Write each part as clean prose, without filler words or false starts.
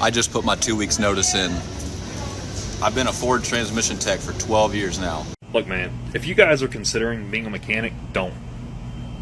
I just put my 2 weeks notice in. I've been a Ford transmission tech for 12 years now. Look, man, if you guys are considering being a mechanic, don't.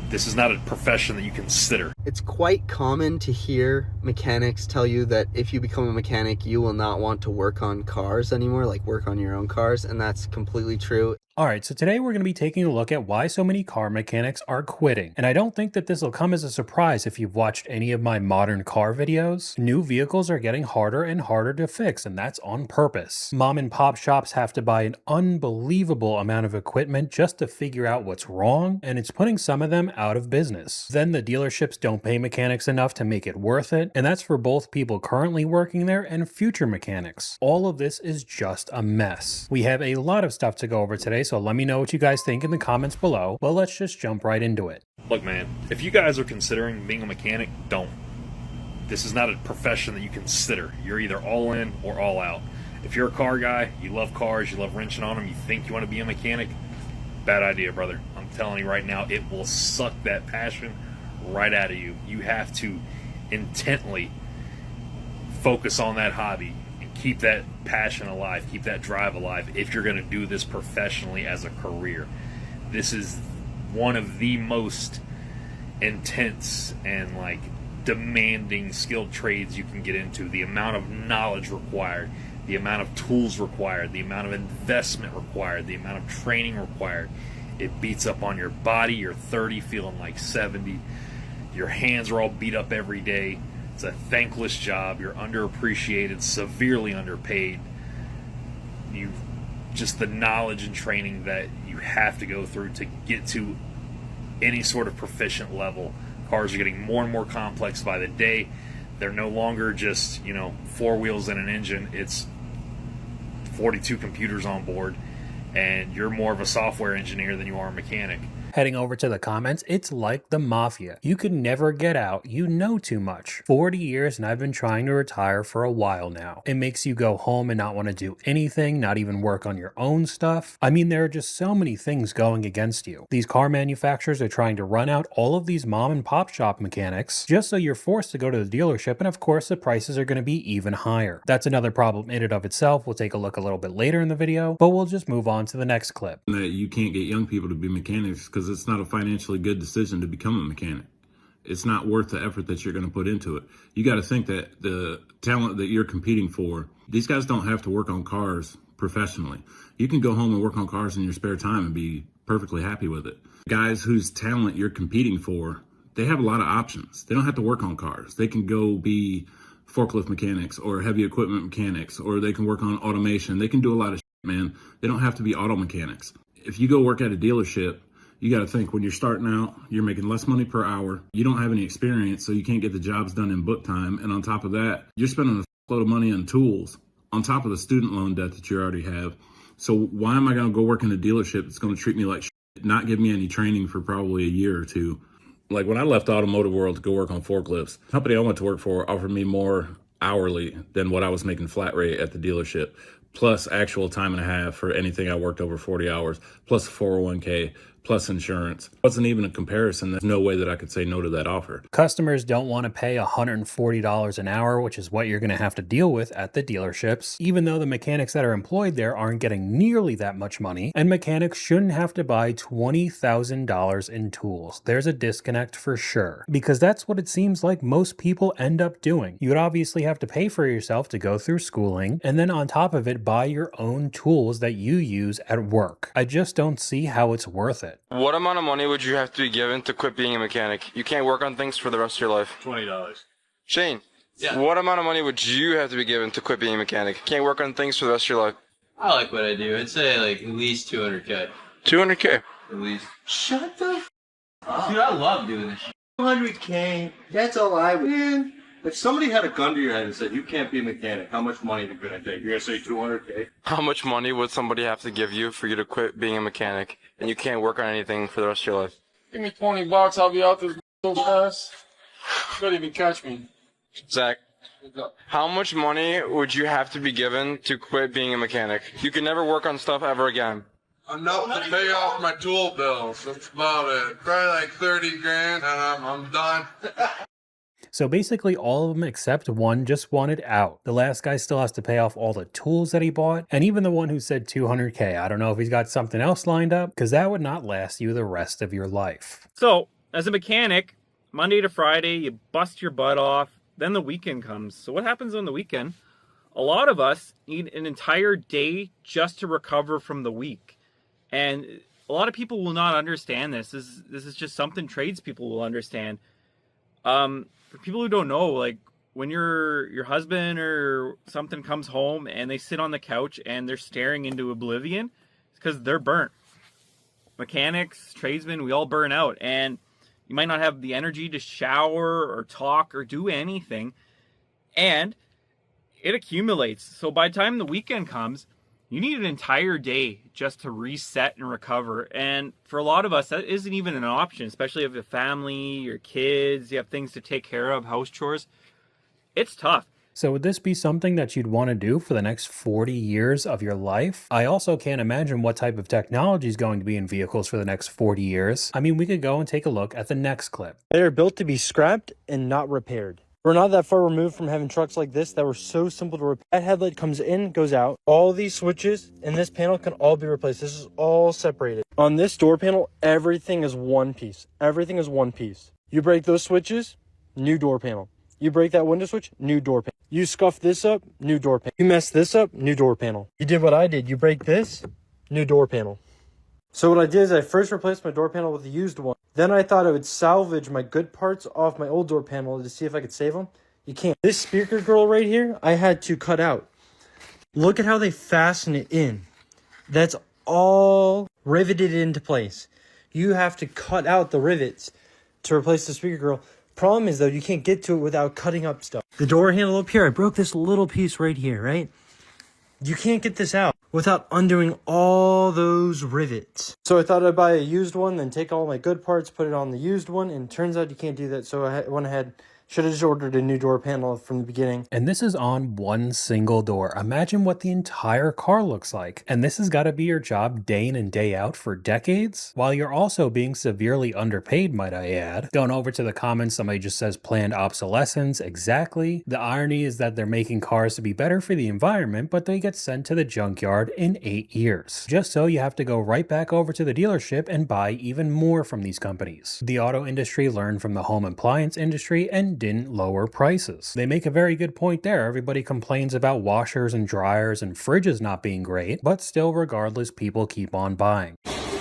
This is not a profession that you consider. It's quite common to hear mechanics tell you that if you become a mechanic, you will not want to work on cars anymore, like work on your own cars, and that's completely true. Alright, so today we're going to be taking a look at why so many car mechanics are quitting. And I don't think that this will come as a surprise if you've watched any of my modern car videos. New vehicles are getting harder and harder to fix, and that's on purpose. Mom and pop shops have to buy an unbelievable amount of equipment just to figure out what's wrong, and it's putting some of them out of business. Then the dealerships don't pay mechanics enough to make it worth it, and that's for both people currently working there and future mechanics. All of this is just a mess. We have a lot of stuff to go over today, so let me know what you guys think in the comments below. Well, let's just jump right into it. Look, man, if you guys are considering being a mechanic, don't. This is not a profession that you consider. You're either all in or all out. If you're a car guy, you love cars, you love wrenching on them, you think you want to be a mechanic, bad idea, brother. I'm telling you right now, it will suck that passion right out of you. You have to intently focus on that hobby. Keep that passion alive, keep that drive alive if you're going to do this professionally as a career. This is one of the most intense and demanding skilled trades you can get into. The amount of knowledge required, the amount of tools required, the amount of investment required, the amount of training required. It beats up on your body. You're 30 feeling like 70. Your hands are all beat up every day. It's a thankless job. You're underappreciated, severely underpaid. Just the knowledge and training that you have to go through to get to any sort of proficient level. Cars are getting more and more complex by the day. They're no longer just, four wheels and an engine. It's 42 computers on board, and you're more of a software engineer than you are a mechanic. Heading over to the comments, it's like the mafia. You can never get out. You know too much. 40 years and I've been trying to retire for a while now. It makes you go home and not want to do anything, not even work on your own stuff. I mean, there are just so many things going against you. These car manufacturers are trying to run out all of these mom and pop shop mechanics just so you're forced to go to the dealership, and of course the prices are going to be even higher. That's another problem in and of itself. We'll take a look a little bit later in the video, but we'll just move on to the next clip. That you can't get young people to be mechanics because it's not a financially good decision to become a mechanic. It's not worth the effort that you're going to put into it. You got to think that the talent that you're competing for, these guys don't have to work on cars professionally. You can go home and work on cars in your spare time and be perfectly happy with it. Guys whose talent you're competing for, they have a lot of options. They don't have to work on cars. They can go be forklift mechanics or heavy equipment mechanics, or they can work on automation. They can do a lot of shit, man. They don't have to be auto mechanics. If you go work at a dealership, you got to think, when you're starting out, you're making less money per hour. You don't have any experience, so you can't get the jobs done in book time. And on top of that, you're spending a load of money on tools on top of the student loan debt that you already have. So why am I going to go work in a dealership that's going to treat me like shit, not give me any training for probably a year or two? Like when I left the automotive world to go work on forklifts, the company I went to work for offered me more hourly than what I was making flat rate at the dealership, plus actual time and a half for anything I worked over 40 hours, plus 401k, plus insurance. It wasn't even a comparison. There's no way that I could say no to that offer. Customers don't want to pay $140 an hour, which is what you're going to have to deal with at the dealerships, even though the mechanics that are employed there aren't getting nearly that much money, and mechanics shouldn't have to buy $20,000 in tools. There's a disconnect for sure, because that's what it seems like most people end up doing. You would obviously have to pay for yourself to go through schooling, and then on top of it, buy your own tools that you use at work. I just don't see how it's worth it. What amount of money would you have to be given to quit being a mechanic? You can't work on things for the rest of your life. $20. Shane, yeah. What amount of money would you have to be given to quit being a mechanic? You can't work on things for the rest of your life. I like what I do. I'd say at least 200K. 200K? At least. Shut the f up. Dude, I love doing this shit. 200K. That's all I would. Man, if somebody had a gun to your head and said, you can't be a mechanic, how much money are you going to take? You're going to say 200K? How much money would somebody have to give you for you to quit being a mechanic and you can't work on anything for the rest of your life? Give me $20, I'll be out this so fast. You couldn't even catch me. Zach, how much money would you have to be given to quit being a mechanic? You can never work on stuff ever again. Enough to pay off my tool bills. That's about it. Probably like 30 grand and I'm done. So basically all of them except one just wanted out. The last guy still has to pay off all the tools that he bought, and even the one who said 200K. I don't know if he's got something else lined up, because that would not last you the rest of your life. So, as a mechanic, Monday to Friday, you bust your butt off, then the weekend comes. So what happens on the weekend? A lot of us need an entire day just to recover from the week. And a lot of people will not understand this. This is just something tradespeople will understand. For people who don't know, like when your husband or something comes home and they sit on the couch and they're staring into oblivion, it's because they're burnt. Mechanics, tradesmen, we all burn out, and you might not have the energy to shower or talk or do anything, and it accumulates. So by the time the weekend comes, you need an entire day just to reset and recover. And for a lot of us, that isn't even an option, especially if you have a family, your kids, you have things to take care of, house chores. It's tough. So would this be something that you'd want to do for the next 40 years of your life? I also can't imagine what type of technology is going to be in vehicles for the next 40 years. I mean, we could go and take a look at the next clip. They are built to be scrapped and not repaired. We're not that far removed from having trucks like this that were so simple to repair. That headlight comes in, goes out. All these switches in this panel can all be replaced. This is all separated. On this door panel, everything is one piece. Everything is one piece. You break those switches, new door panel. You break that window switch, new door panel. You scuff this up, new door panel. You mess this up, new door panel. You did what I did. You break this, new door panel. So what I did is I first replaced my door panel with a used one. Then I thought I would salvage my good parts off my old door panel to see if I could save them. You can't. This speaker grill right here, I had to cut out. Look at how they fasten it in. That's all riveted into place. You have to cut out the rivets to replace the speaker grill. Problem is though, you can't get to it without cutting up stuff. The door handle up here, I broke this little piece right here, right? You can't get this out without undoing all those rivets. So I thought I'd buy a used one, then take all my good parts, put it on the used one, and it turns out you can't do that. So I went ahead, should have just ordered a new door panel from the beginning. And this is on one single door. Imagine what the entire car looks like. And this has got to be your job day in and day out for decades, while you're also being severely underpaid, might I add. Going over to the comments, somebody just says planned obsolescence. Exactly. The irony is that they're making cars to be better for the environment, but they get sent to the junkyard in 8 years. Just so you have to go right back over to the dealership and buy even more from these companies. The auto industry learned from the home appliance industry and didn't lower prices. They make a very good point there. Everybody complains about washers and dryers and fridges not being great, but still, regardless, people keep on buying.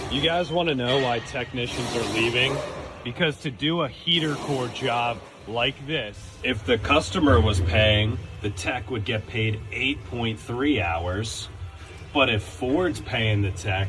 You guys want to know why technicians are leaving? Because to do a heater core job like this, if the customer was paying, the tech would get paid 8.3 hours. But if Ford's paying the tech,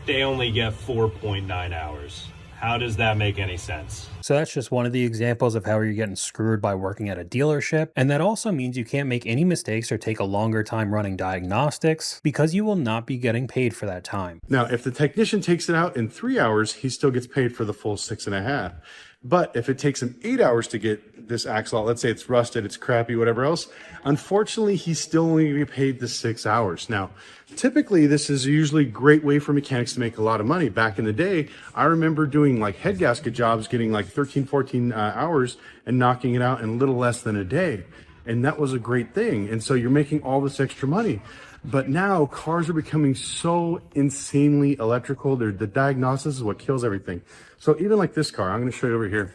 they only get 4.9 hours. How does that make any sense? So that's just one of the examples of how you're getting screwed by working at a dealership. And that also means you can't make any mistakes or take a longer time running diagnostics because you will not be getting paid for that time. Now, if the technician takes it out in 3 hours, he still gets paid for the full 6.5. But if it takes him 8 hours to get this axle out, let's say it's rusted, it's crappy, whatever else, unfortunately, he's still only going to get paid the 6 hours. Now, typically, this is usually a great way for mechanics to make a lot of money. Back in the day, I remember doing like head gasket jobs, getting like 13, 14 hours and knocking it out in a little less than a day. And that was a great thing. And so you're making all this extra money. But now cars are becoming so insanely electrical. The diagnosis is what kills everything. So even like this car, I'm going to show you over here.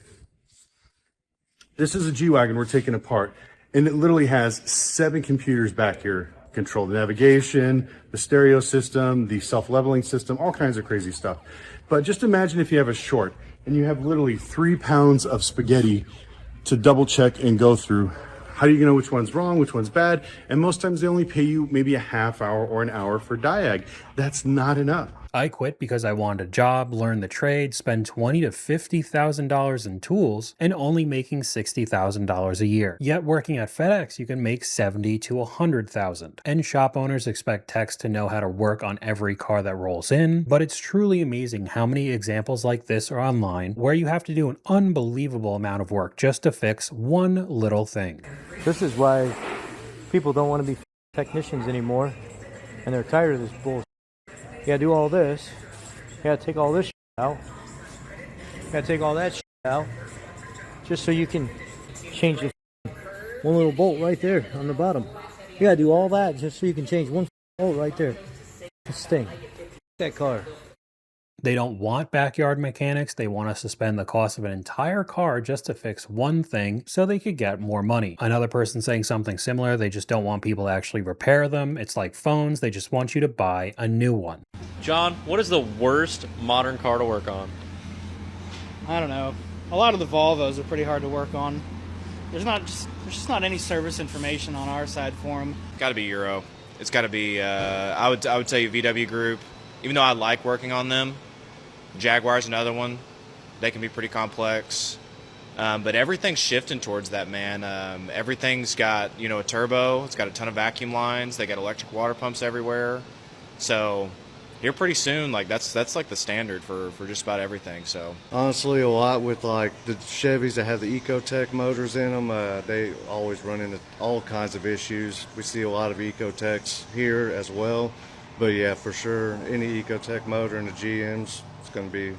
This is a G-Wagon we're taking apart, and it literally has 7 computers back here. Control the navigation, the stereo system, the self-leveling system, all kinds of crazy stuff. But just imagine if you have a short and you have literally 3 pounds of spaghetti to double check and go through. How do you know which one's wrong, which one's bad? And most times they only pay you maybe a half hour or an hour for diag. That's not enough. I quit because I wanted a job, learn the trade, spend $20,000 to $50,000 in tools, and only making $60,000 a year. Yet working at FedEx, you can make $70,000 to $100,000. And shop owners expect techs to know how to work on every car that rolls in, but it's truly amazing how many examples like this are online where you have to do an unbelievable amount of work just to fix one little thing. This is why people don't want to be technicians anymore, and they're tired of this bullshit. You gotta do all this. You gotta take all this out. You gotta take all that out. Just so you can change the one little bolt right there on the bottom. You gotta do all that just so you can change one bolt right there. This thing. That car. They don't want backyard mechanics. They want us to spend the cost of an entire car just to fix one thing so they could get more money. Another person saying something similar, they just don't want people to actually repair them. It's like phones, they just want you to buy a new one. John, what is the worst modern car to work on? I don't know. A lot of the Volvos are pretty hard to work on. There's just not any service information on our side for them. Got to be Euro. It's got to be. I would tell you VW Group. Even though I like working on them, Jaguar's another one. They can be pretty complex, but everything's shifting towards that, man. Everything's got a turbo. It's got a ton of vacuum lines. They got electric water pumps everywhere. So here pretty soon, like that's like the standard for just about everything. So Honestly, a lot with like the Chevys that have the Ecotech motors in them, they always run into all kinds of issues. We see a lot of Ecotechs here as well. But yeah, for sure, any Ecotech motor in the GMs, it's going to be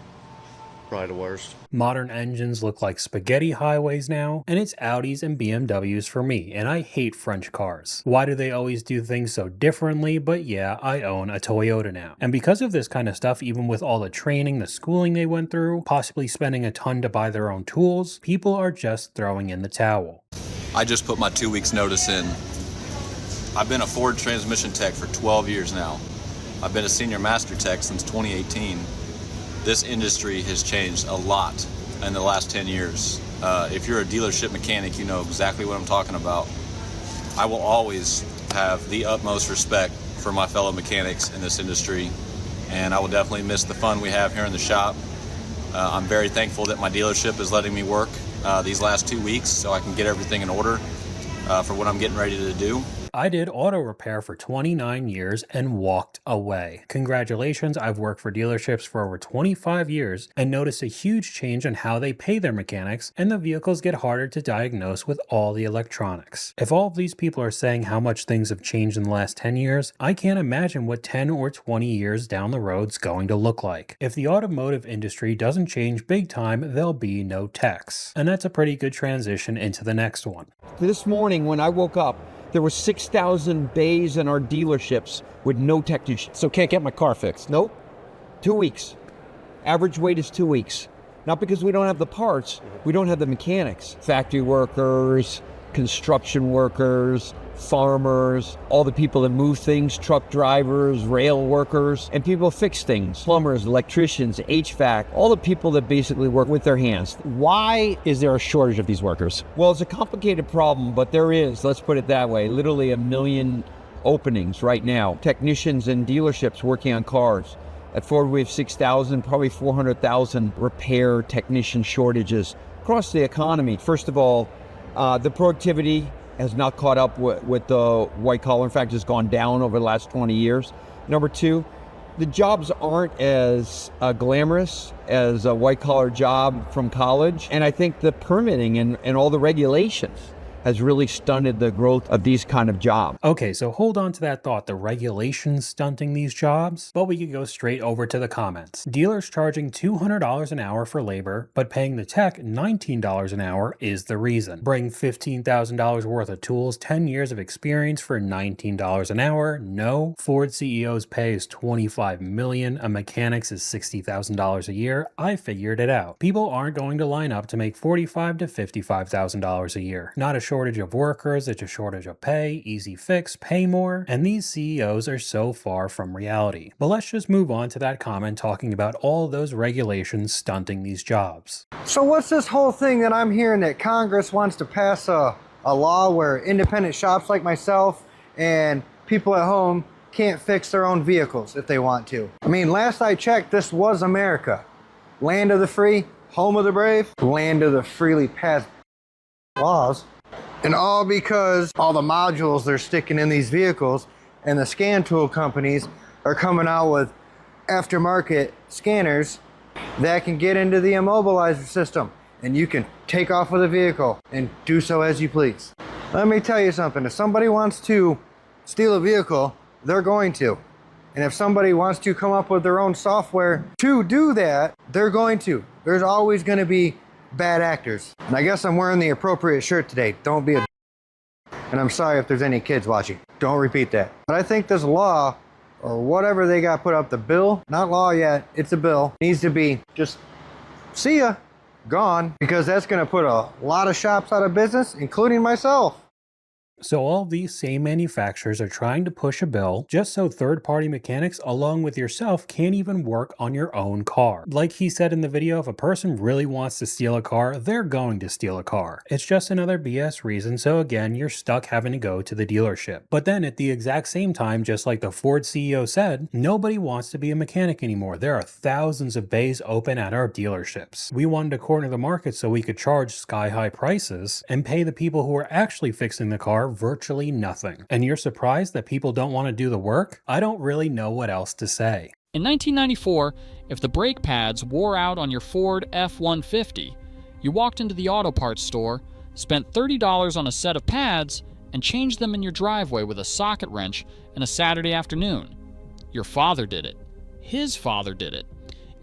probably the worst. Modern engines look like spaghetti highways now, and it's Audis and BMWs for me, and I hate French cars. Why do they always do things so differently? But yeah, I own a Toyota now. And because of this kind of stuff, even with all the training, the schooling they went through, possibly spending a ton to buy their own tools, people are just throwing in the towel. I just put my 2 weeks notice in. I've been a Ford transmission tech for 12 years now. I've been a senior master tech since 2018. This industry has changed a lot in the last 10 years. If you're a dealership mechanic, you know exactly what I'm talking about. I will always have the utmost respect for my fellow mechanics in this industry, and I will definitely miss the fun we have here in the shop. I'm very thankful that my dealership is letting me work these last 2 weeks so I can get everything in order for what I'm getting ready to do. I did auto repair for 29 years and walked away. Congratulations, I've worked for dealerships for over 25 years and noticed a huge change in how they pay their mechanics, and the vehicles get harder to diagnose with all the electronics. If all of these people are saying how much things have changed in the last 10 years, I can't imagine what 10 or 20 years down the road's going to look like. If the automotive industry doesn't change big time, there'll be no techs. And that's a pretty good transition into the next one. This morning when I woke up, there were 6,000 bays in our dealerships with no technicians. So can't get my car fixed. Nope. 2 weeks. Average wait is 2 weeks. Not because we don't have the parts, we don't have the mechanics. Factory workers, construction workers, farmers, all the people that move things, truck drivers, rail workers, and people fix things. Plumbers, electricians, HVAC, all the people that basically work with their hands. Why is there a shortage of these workers? Well, it's a complicated problem, but there is, let's put it that way, literally 1 million openings right now. Technicians in dealerships working on cars. At Ford, we have 6,000, probably 400,000 repair technician shortages across the economy. First of all, the productivity has not caught up with the white collar. In fact, it's gone down over the last 20 years. Number two, the jobs aren't as glamorous as a white collar job from college. And I think the permitting and all the regulations has really stunted the growth of these kind of jobs. Okay, so hold on to that thought, the regulations stunting these jobs, but we could go straight over to the comments. Dealers charging $200 an hour for labor, but paying the tech $19 an hour is the reason. Bring $15,000 worth of tools, 10 years of experience for $19 an hour? No. Ford CEO's pay is $25 million, a mechanic's is $60,000 a year. I figured it out. People aren't going to line up to make $45,000 to $55,000 a year. Not a shortage of workers, it's a shortage of pay, easy fix, pay more, and these CEOs are so far from reality. But let's just move on to that comment talking about all those regulations stunting these jobs. So what's this whole thing that I'm hearing that Congress wants to pass a law where independent shops like myself and people at home can't fix their own vehicles if they want to? I mean, last I checked, this was America. Land of the free, home of the brave, land of the freely passed laws. And all because all the modules they're sticking in these vehicles and the scan tool companies are coming out with aftermarket scanners that can get into the immobilizer system. And you can take off with a vehicle and do so as you please. Let me tell you something. If somebody wants to steal a vehicle, they're going to. And if somebody wants to come up with their own software to do that, they're going to. There's always going to be bad actors. And I guess I'm wearing the appropriate shirt today. Don't be a and I'm sorry if there's any kids watching. Don't repeat that. But I think this law, or whatever they got put up, the bill, not law yet, it's a bill, needs to be just see ya, gone, because that's gonna put a lot of shops out of business, including myself. So all these same manufacturers are trying to push a bill just so third-party mechanics along with yourself can't even work on your own car. Like he said in the video, if a person really wants to steal a car, they're going to steal a car. It's just another BS reason, so again, you're stuck having to go to the dealership. But then at the exact same time, just like the Ford CEO said, nobody wants to be a mechanic anymore. There are thousands of bays open at our dealerships. We wanted to corner the market so we could charge sky-high prices and pay the people who are actually fixing the car virtually nothing. And you're surprised that people don't want to do the work? I don't really know what else to say. In 1994, if the brake pads wore out on your Ford F-150, you walked into the auto parts store, spent $30 on a set of pads, and changed them in your driveway with a socket wrench on a Saturday afternoon. Your father did it. His father did it.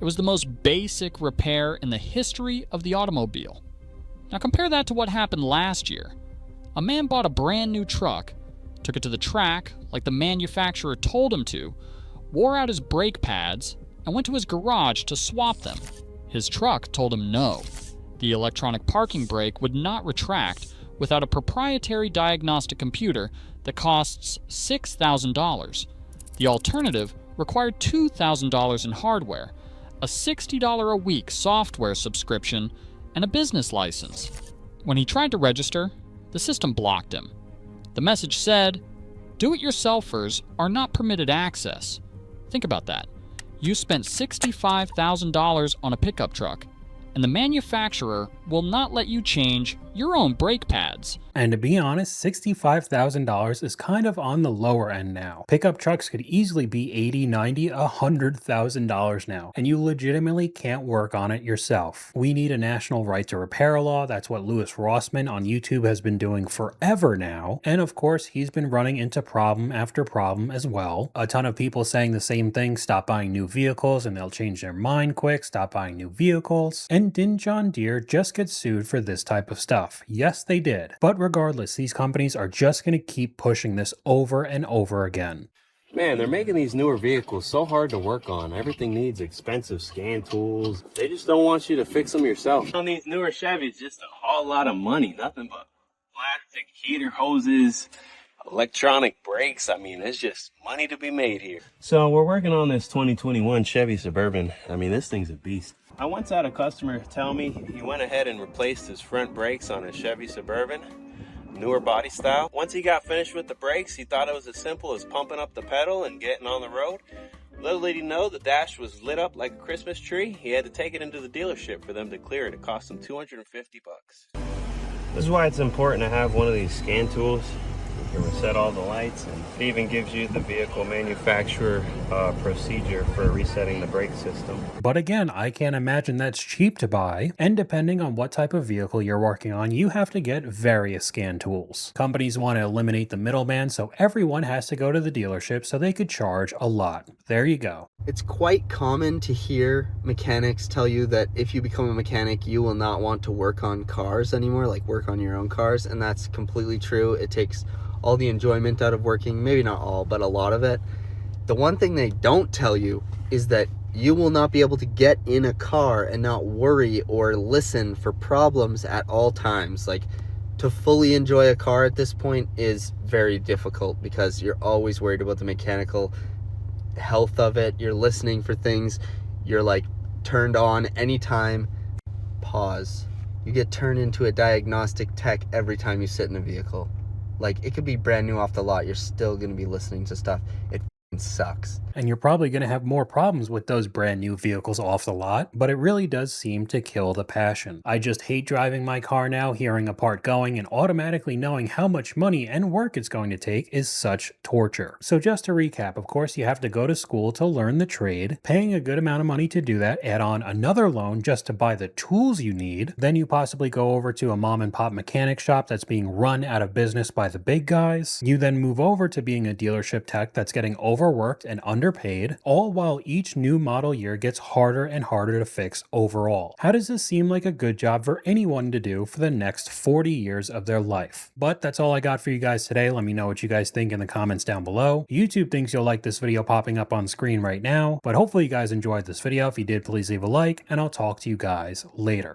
It was the most basic repair in the history of the automobile. Now compare that to what happened last year. A man bought a brand new truck, took it to the track like the manufacturer told him to, wore out his brake pads, and went to his garage to swap them. His truck told him no. The electronic parking brake would not retract without a proprietary diagnostic computer that costs $6,000. The alternative required $2,000 in hardware, a $60 a week software subscription, and a business license. When he tried to register, the system blocked him. The message said, "Do-it-yourselfers are not permitted access." Think about that. You spent $65,000 on a pickup truck, and the manufacturer will not let you change your own brake pads. And to be honest, $65,000 is kind of on the lower end now. Pickup trucks could easily be $80,000, $90,000, $100,000 now, and you legitimately can't work on it yourself. We need a national right to repair law. That's what Louis Rossman on YouTube has been doing forever now. And of course, he's been running into problem after problem as well. A ton of people saying the same thing, stop buying new vehicles and they'll change their mind quick, stop buying new vehicles. And didn't John Deere just get sued for this type of stuff? Yes, they did. But regardless, these companies are just going to keep pushing this over and over again. Man, they're making these newer vehicles so hard to work on. Everything needs expensive scan tools. They just don't want you to fix them yourself. On these newer Chevys, just a whole lot of money. Nothing but plastic heater hoses, electronic brakes. I mean, it's just money to be made here. So we're working on this 2021 Chevy Suburban. I mean, this thing's a beast. I once had a customer tell me he went ahead and replaced his front brakes on his Chevy Suburban, newer body style. Once he got finished with the brakes, he thought it was as simple as pumping up the pedal and getting on the road. Little did he know the dash was lit up like a Christmas tree. He had to take it into the dealership for them to clear it. It cost him $250. This is why it's important to have one of these scan tools. You can reset all the lights, and it even gives you the vehicle manufacturer procedure for resetting the brake system. But again, I can't imagine that's cheap to buy, and depending on what type of vehicle you're working on, you have to get various scan tools. Companies want to eliminate the middleman, so everyone has to go to the dealership so they could charge a lot. There you go. It's quite common to hear mechanics tell you that if you become a mechanic, you will not want to work on cars anymore, like work on your own cars, and that's completely true. It takes all the enjoyment out of working, maybe not all, but a lot of it. The one thing they don't tell you is that you will not be able to get in a car and not worry or listen for problems at all times. Like, to fully enjoy a car at this point is very difficult because you're always worried about the mechanical health of it. You're listening for things. You're like turned on anytime. Pause. You get turned into a diagnostic tech every time you sit in a vehicle. Like, it could be brand new off the lot. You're still going to be listening to stuff. It sucks. And you're probably going to have more problems with those brand new vehicles off the lot, but it really does seem to kill the passion. I just hate driving my car now, hearing a part going and automatically knowing how much money and work it's going to take is such torture. So just to recap, of course, you have to go to school to learn the trade, paying a good amount of money to do that, add on another loan just to buy the tools you need. Then you possibly go over to a mom and pop mechanic shop that's being run out of business by the big guys. You then move over to being a dealership tech that's getting over overworked and underpaid, all while each new model year gets harder and harder to fix overall. How does this seem like a good job for anyone to do for the next 40 years of their life? But that's all I got for you guys today. Let me know what you guys think in the comments down below. YouTube thinks you'll like this video popping up on screen right now, but hopefully you guys enjoyed this video. If you did, please leave a like, and I'll talk to you guys later.